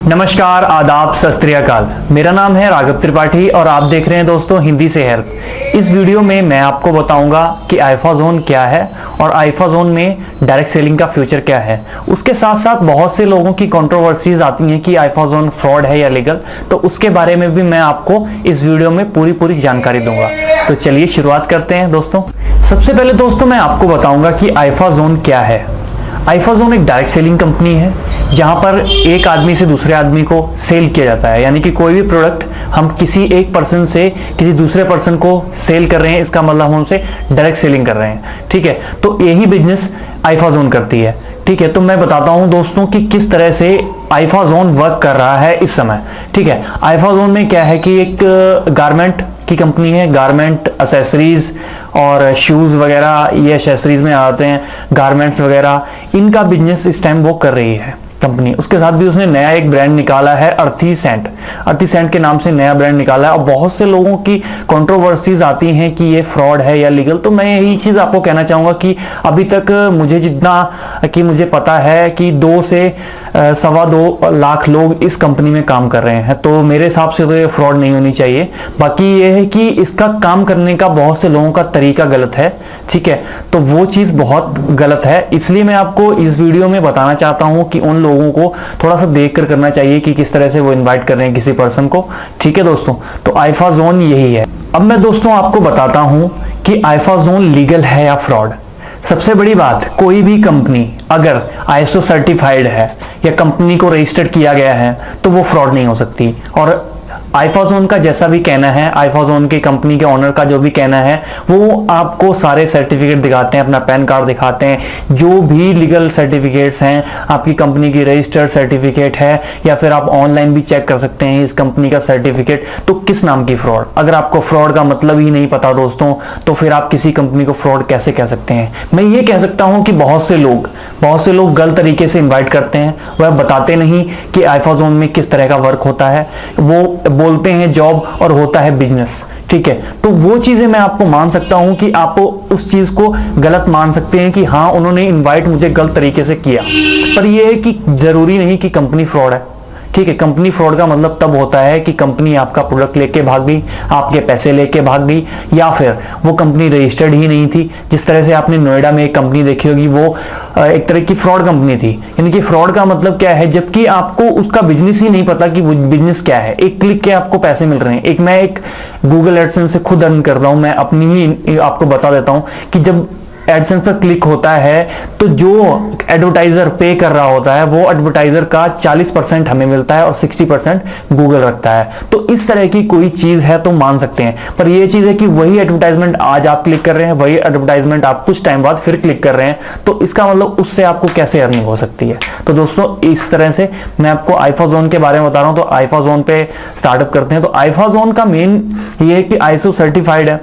नमस्कार, आदाब, सत श्री अकाल। मेरा नाम है राघव त्रिपाठी और आप देख रहे हैं दोस्तों हिंदी से हेल्प। इस वीडियो में मैं आपको बताऊंगा कि आईफाजोन क्या है और आईफाजोन में डायरेक्ट सेलिंग का फ्यूचर क्या है। उसके साथ साथ बहुत से लोगों की कंट्रोवर्सीज आती हैं कि आईफाजोन फ्रॉड है या लीगल, तो उसके बारे में भी मैं आपको इस वीडियो में पूरी जानकारी दूंगा। तो चलिए शुरुआत करते हैं दोस्तों। सबसे पहले दोस्तों मैं आपको बताऊंगा कि आईफाजोन क्या है। आईफाजोन एक डायरेक्ट सेलिंग कंपनी है जहां पर एक आदमी से दूसरे आदमी को सेल किया जाता है, यानी कि कोई भी प्रोडक्ट हम किसी एक पर्सन से किसी दूसरे पर्सन को सेल कर रहे हैं, इसका मतलब हम उनसे डायरेक्ट सेलिंग कर रहे हैं। ठीक है, तो यही बिजनेस आईफाजोन करती है। ठीक है, तो मैं बताता हूं दोस्तों कि किस तरह से आईफाजोन वर्क कर रहा है इस समय। ठीक है, आईफाजोन में क्या है कि एक गारमेंट की कंपनी है। गारमेंट, एसेसरीज और शूज वगैरह ये एसेसरीज में आते हैं, गारमेंट्स वगैरह, इनका बिजनेस इस टाइम वो कर रही है कंपनी। उसके साथ भी उसने नया एक ब्रांड निकाला है, अर्थी सेंट के नाम से नया ब्रांड निकाला है। और बहुत से लोगों की कंट्रोवर्सीज आती हैं कि ये फ्रॉड है या लीगल। तो मैं यही चीज आपको कहना चाहूंगा कि अभी तक मुझे जितना कि मुझे पता है कि 2 से 2.25 लाख लोग इस कंपनी में काम कर रहे हैं, तो मेरे हिसाब से तो ये फ्रॉड नहीं होनी चाहिए। बाकी ये है कि इसका काम करने का बहुत से लोगों का तरीका गलत है। ठीक है, तो वो चीज बहुत गलत है, इसलिए मैं आपको इस वीडियो में बताना चाहता हूं कि उन लोगों को थोड़ा सा देख कर करना चाहिए कि किस तरह से वो इनवाइट कर रहे हैं किसी पर्सन को। ठीक है दोस्तों, तो आईफाजोन यही है। अब मैं दोस्तों आपको बताता हूं कि आईफाजोन लीगल है या फ्रॉड। सबसे बड़ी बात, कोई भी कंपनी अगर आईएसओ सर्टिफाइड है या कंपनी को रजिस्टर्ड किया गया है तो वो फ्रॉड नहीं हो सकती। और आईफाजोन का जैसा भी कहना है, आईफाजोन की कंपनी के ओनर का जो भी कहना है, वो आपको सारे सर्टिफिकेट दिखाते हैं, अपना पैन कार्ड दिखाते हैं, जो भी लीगल सर्टिफिकेट्स हैं, आपकी कंपनी की रजिस्टर्ड सर्टिफिकेट है या फिर आप ऑनलाइन भी चेक कर सकते हैं इस कंपनी का सर्टिफिकेट। तो किस नाम की फ्रॉड? अगर आपको फ्रॉड का मतलब ही नहीं पता दोस्तों, तो फिर आप किसी कंपनी को फ्रॉड कैसे कह सकते हैं? मैं ये कह सकता हूं कि बहुत से लोग गलत तरीके से इन्वाइट करते हैं। वह बताते नहीं कि आईफाजोन में किस तरह का वर्क होता है, वो बोलते हैं जॉब और होता है बिजनेस। ठीक है, तो वो चीजें मैं आपको मान सकता हूं कि आप उस चीज को गलत मान सकते हैं कि हाँ उन्होंने इनवाइट मुझे गलत तरीके से किया, पर ये है कि जरूरी नहीं कि कंपनी फ्रॉड है। ठीक है, कंपनी फ्रॉड का मतलब तब होता है कि कंपनी आपका प्रोडक्ट लेके भाग गई, आपके पैसे लेके भाग गई, या फिर वो कंपनी रजिस्टर्ड ही नहीं थी। जिस तरह से आपने नोएडा में एक कंपनी देखी होगी, वो एक तरह की फ्रॉड कंपनी थी। यानी कि फ्रॉड का मतलब क्या है, जबकि आपको उसका बिजनेस ही नहीं पता कि वो बिजनेस क्या है। एक क्लिक के आपको पैसे मिल रहे हैं। मैं एक गूगल एडसेंस से खुद अर्न कर रहा हूं, मैं अपनी ही आपको बता देता हूं कि जब एडसेंस पर क्लिक होता है तो जो एडवर्टाइजर पे कर रहा होता है वो एडवर्टाइजर का 40% हमें मिलता है और 60% गूगल रखता है। तो इस तरह की कोई चीज है तो मान सकते हैं, पर यह चीज है कि वही एडवर्टाइजमेंट आज आप क्लिक कर रहे हैं, वही एडवर्टाइजमेंट आप कुछ टाइम बाद फिर क्लिक कर रहे हैं, तो इसका मतलब उससे आपको कैसे अर्निंग हो सकती है। तो दोस्तों इस तरह से मैं आपको आईफाजोन के बारे में बता रहा हूं। तो आईफाजोन पे स्टार्टअप करते हैं। तो आईफाजोन का मेन ये है कि आईएसओ सर्टिफाइड है।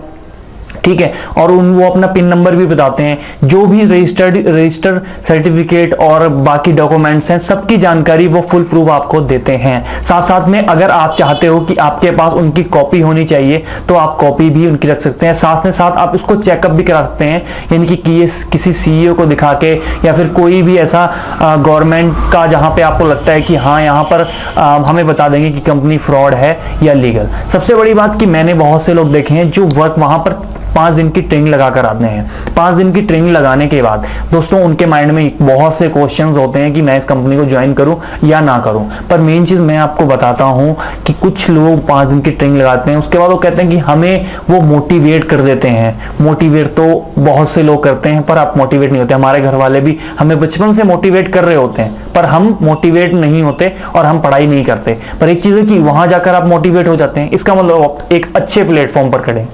ठीक है, और वो अपना पिन नंबर भी बताते हैं। जो भी रजिस्टर्ड सर्टिफिकेट और बाकी डॉक्यूमेंट्स हैं, सबकी जानकारी वो फुल प्रूफ आपको देते हैं। साथ में अगर आप चाहते हो कि आपके पास उनकी कॉपी होनी चाहिए तो आप कॉपी भी उनकी रख सकते हैं। साथ में साथ आप उसको चेकअप भी करा सकते हैं, यानी कि ये किसी सीईओ को दिखा के या फिर कोई भी ऐसा गवर्नमेंट का जहां पे आपको लगता है कि हाँ यहाँ पर हमें बता देंगे कि कंपनी फ्रॉड है या लीगल। सबसे बड़ी बात कि मैंने बहुत से लोग देखे हैं जो वर्क वहां पर 5 दिन की ट्रेनिंग लगाकर आते हैं। 5 दिन की ट्रेनिंग लगाने के बाद दोस्तों उनके माइंड में बहुत से क्वेश्चंस होते हैं कि मैं इस कंपनी को ज्वाइन करूं या ना करूं। पर मेन चीज मैं आपको बताता हूं कि कुछ लोग 5 दिन की ट्रेनिंग लगाते हैं, उसके बाद वो कहते हैं कि हमें वो मोटिवेट कर देते हैं। मोटिवेट तो बहुत से लोग करते हैं, पर आप मोटिवेट नहीं होते। हमारे घर वाले भी हमें बचपन से मोटिवेट कर रहे होते हैं, पर हम मोटिवेट नहीं होते और हम पढ़ाई नहीं करते। पर एक चीज है कि वहां जाकर आप मोटिवेट हो जाते हैं, इसका मतलब आप एक अच्छे प्लेटफॉर्म पर खड़े।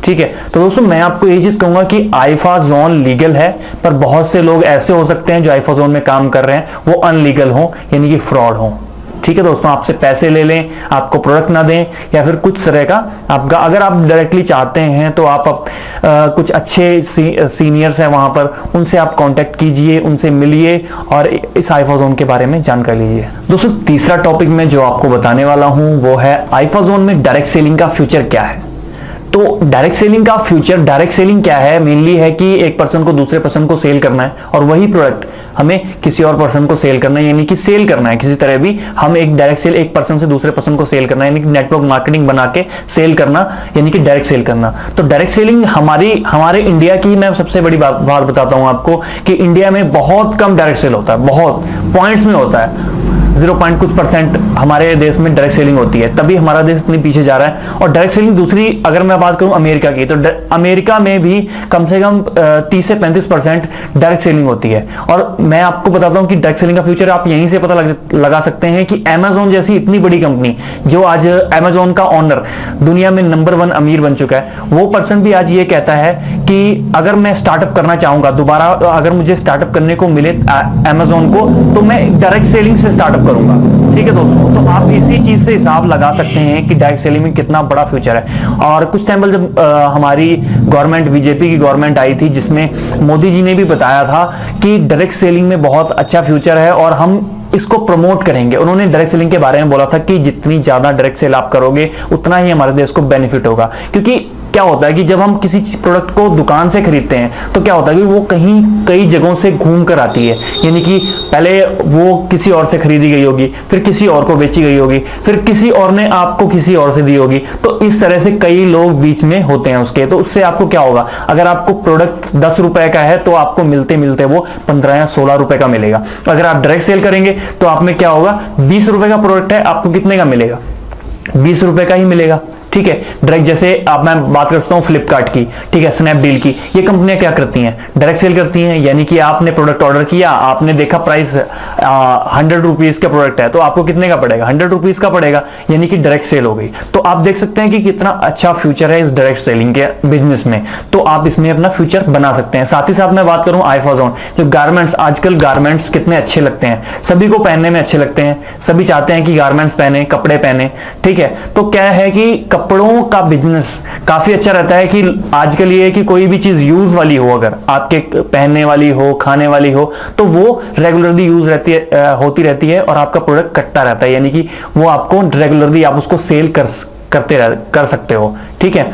ठीक है, तो दोस्तों मैं आपको ये चीज कहूंगा कि आईफाजोन लीगल है, पर बहुत से लोग ऐसे हो सकते हैं जो आईफाजोन में काम कर रहे हैं वो अनलीगल हो, यानी कि फ्रॉड हो। ठीक है दोस्तों, आपसे पैसे ले लें, आपको प्रोडक्ट ना दें, या फिर कुछ तरह का आपका, अगर आप डायरेक्टली चाहते हैं तो आप कुछ अच्छे सीनियर्स हैं वहां पर, उनसे आप कांटेक्ट कीजिए, उनसे मिलिए और इस आईफाजोन के बारे में जानकारी लीजिए। दोस्तों तीसरा टॉपिक में जो आपको बताने वाला हूं वो है आईफाजोन में डायरेक्ट सेलिंग का फ्यूचर क्या है। तो डायरेक्ट सेलिंग का फ्यूचर, डायरेक्ट सेलिंग क्या है? मेनली है कि एक पर्सन को दूसरे पर्सन को सेल करना है और वही प्रोडक्ट हमें किसी और पर्सन को सेल करना है, यानी कि सेल करना है किसी तरह भी, हम एक डायरेक्ट सेल एक पर्सन से दूसरे पर्सन को सेल करना है, यानी कि नेटवर्क मार्केटिंग बना के सेल करना, यानी कि डायरेक्ट सेल करना। तो डायरेक्ट सेलिंग हमारे इंडिया की मैं सबसे बड़ी बात बताता हूं आपको कि इंडिया में बहुत कम डायरेक्ट सेल होता है, बहुत पॉइंट्स में होता है, 0 कुछ % हमारे देश में डायरेक्ट सेलिंग होती है, तभी हमारा देश इतनी पीछे जा रहा है। और डायरेक्ट सेलिंग दूसरी अगर मैं बात करूं अमेरिका की, तो अमेरिका में भी कम से कम 30 से 35% डायरेक्ट सेलिंग होती है। और मैं आपको बताता हूं कि डायरेक्ट सेलिंग का फ्यूचर आप यहीं से पता लगा सकते हैं कि Amazon जैसी इतनी बड़ी कंपनी, जो आज Amazon का ओनर दुनिया में नंबर 1 अमीर बन चुका है, वो पर्सन भी आज ये कहता है कि अगर मैं स्टार्टअप करना चाहूंगा दोबारा, अगर मुझे स्टार्टअप करने को मिले Amazon को, तो मैं डायरेक्ट सेलिंग से स्टार्टअप करूंगा। ठीक है दोस्तों, तो आप इसी चीज से हिसाब लगा सकते हैं कि डायरेक्ट सेलिंग में कितना बड़ा फ्यूचर है। और कुछ टाइम पहले जब हमारी गवर्नमेंट, बीजेपी की गवर्नमेंट आई थी, जिसमें मोदी जी ने भी बताया था कि डायरेक्ट सेलिंग में बहुत अच्छा फ्यूचर है और हम इसको प्रमोट करेंगे। उन्होंने डायरेक्ट सेलिंग के बारे में बोला था कि जितनी ज्यादा डायरेक्ट सेल आप करोगे उतना ही हमारे देश को बेनिफिट होगा। क्योंकि क्या होता है कि जब हम किसी प्रोडक्ट को दुकान से खरीदते हैं तो क्या होता है कि वो कई जगहों से घूम कर आती है, यानी कि पहले वो किसी और से खरीदी गई होगी, फिर किसी और को बेची गई होगी, फिर किसी और ने आपको किसी और से दी होगी। तो इस तरह से कई लोग बीच में होते हैं उसके, तो उससे आपको क्या होगा, अगर आपको प्रोडक्ट 10 रुपए का है तो आपको मिलते मिलते वो 15 या 16 रुपए का मिलेगा। अगर आप डायरेक्ट सेल करेंगे तो आप में क्या होगा, 20 रुपए का प्रोडक्ट है, आपको कितने का मिलेगा, 20 रुपए का ही मिलेगा। ठीक है, डायरेक्ट जैसे आप मैं बात करता हूं फ्लिपकार्ट की, ठीक है, स्नैपडील की, ये कंपनियां क्या करती हैं, डायरेक्ट सेल करती हैं। यानी कि आपने प्रोडक्ट ऑर्डर किया, आपने देखा प्राइस 100 रुपीज का प्रोडक्ट है, तो आपको कितने का पड़ेगा, 100 रुपीज का पड़ेगा, यानी कि डायरेक्ट सेल हो गई। तो आप देख सकते हैं कि कितना अच्छा फ्यूचर है इस डायरेक्ट सेलिंग के बिजनेस में, तो आप इसमें अपना फ्यूचर बना सकते हैं। साथ ही साथ मैं बात करूं आईफाजोन, जो गारमेंट्स, आजकल गारमेंट्स कितने अच्छे लगते हैं, सभी को पहनने में अच्छे लगते हैं, सभी चाहते हैं कि गारमेंट्स पहने, कपड़े पहने। ठीक है, तो क्या है कि कपड़ों का बिजनेस काफी अच्छा रहता है कि आजकल ये है कि कोई भी चीज यूज वाली हो, अगर आपके पहनने वाली हो, खाने वाली हो, तो वो रेगुलरली यूज होती रहती है और आपका प्रोडक्ट कटता रहता है, यानी कि वो आपको रेगुलरली आप उसको सेल कर सकते हो। ठीक है,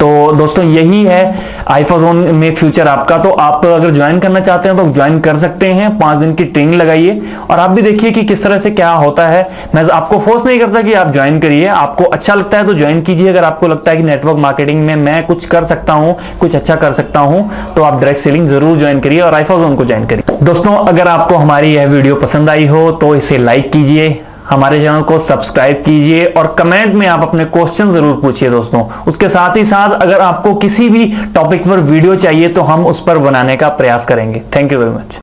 तो दोस्तों यही है आईफाजोन में फ्यूचर आपका। तो आप अगर ज्वाइन करना चाहते हैं तो ज्वाइन कर सकते हैं, 5 दिन की ट्रेनिंग लगाइए और आप भी देखिए कि किस तरह से क्या होता है। मैं आपको फोर्स नहीं करता कि आप ज्वाइन करिए, आपको अच्छा लगता है तो ज्वाइन कीजिए। अगर आपको लगता है कि नेटवर्क मार्केटिंग में मैं कुछ कर सकता हूं, कुछ अच्छा कर सकता हूं, तो आप डायरेक्ट सेलिंग जरूर ज्वाइन करिए और आईफाजोन को ज्वाइन करिए। दोस्तों अगर आपको हमारी यह वीडियो पसंद आई हो तो इसे लाइक कीजिए, हमारे चैनल को सब्सक्राइब कीजिए और कमेंट में आप अपने क्वेश्चन जरूर पूछिए दोस्तों। उसके साथ ही साथ अगर आपको किसी भी टॉपिक पर वीडियो चाहिए तो हम उस पर बनाने का प्रयास करेंगे। Thank you very much.